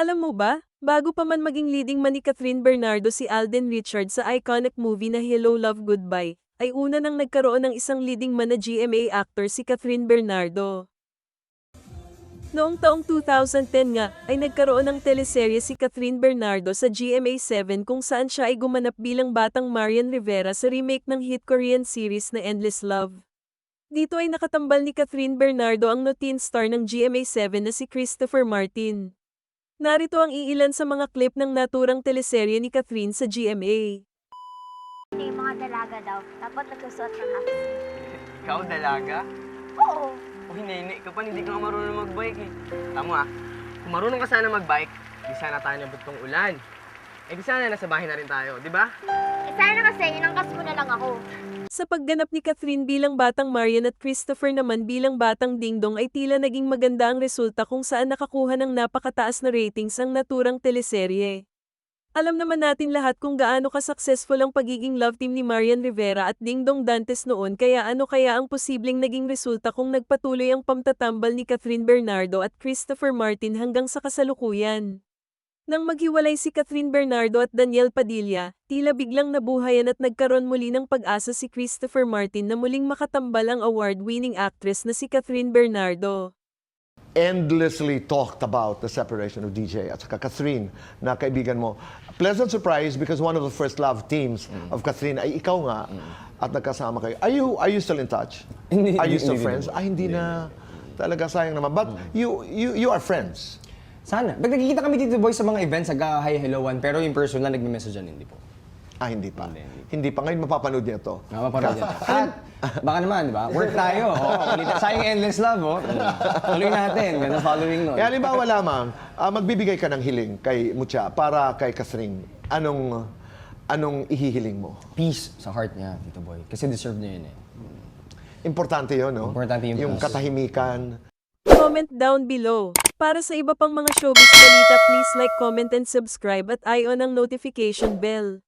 Alam mo ba, bago pa man maging leading man ni Catherine Bernardo si Alden Richards sa iconic movie na Hello Love Goodbye, ay una nang nagkaroon ng isang leading man na GMA actor si Catherine Bernardo. Noong taong 2010 nga, ay nagkaroon ng teleserye si Catherine Bernardo sa GMA7 kung saan siya ay gumanap bilang batang Marian Rivera sa remake ng hit Korean series na Endless Love. Dito ay nakatambal ni Catherine Bernardo ang no-teen star ng GMA7 na si Christopher Martin. Narito ang iilan sa mga clip ng naturang teleserye ni Catherine sa GMA. Yung mga dalaga daw, dapat nagsusuot ng half sleeve. Ikaw, dalaga? Oo. O hinihini ka pa, hindi ka nga marunong magbike eh. Tama kung marunong ka sana magbike, di sana tayo nabot tong ulan. Eh di sana nasa bahay na rin tayo, di ba? Eh sana kasi, inangkas mo na lang ako. Sa pagganap ni Catherine bilang batang Marian at Christopher naman bilang batang Dingdong ay tila naging maganda ang resulta kung saan nakakuha ng napakataas na ratings ang naturang teleserye. Alam naman natin lahat kung gaano ka-successful ang pagiging love team ni Marian Rivera at Dingdong Dantes noon kaya ano kaya ang posibleng naging resulta kung nagpatuloy ang pamtatambal ni Catherine Bernardo at Christopher Martin hanggang sa kasalukuyan. Nang maghiwalay si Catherine Bernardo at Daniel Padilla, tila biglang nabuhayan at nagkaroon muli ng pag-asa si Christopher Martin na muling makatambal ang award-winning actress na si Catherine Bernardo. Endlessly talked about the separation of DJ at saka Catherine na kaibigan mo. Pleasant surprise because one of the first love teams of Catherine ay ikaw nga at nagkasama kayo. Are you still in touch? Hindi, Are you still hindi, friends? Hindi na. Talaga sayang naman. But you are friends. Sana. Pag nagkikita kami dito, boys, sa mga events, hi, helloan, pero yung personal, nagme-message hindi po. Hindi pa. Hindi. Hindi pa. Ngayon mapapanood niya ito. Mapapanood niya. At, baka naman, di ba? Work tayo. Sayang endless love, oh. Tuloy natin. Ganda following nun. Kaya halimbawa lamang, magbibigay ka ng hiling kay Mucha para kay Catherine. Anong ihihiling mo? Peace sa heart niya, Tito Boy. Kasi deserve niya yun eh. Importante yun, no? Importante yung peace. katahimikan. Comment down below. Para sa iba pang mga showbiz balita, please like, comment and subscribe at i-on ang notification bell.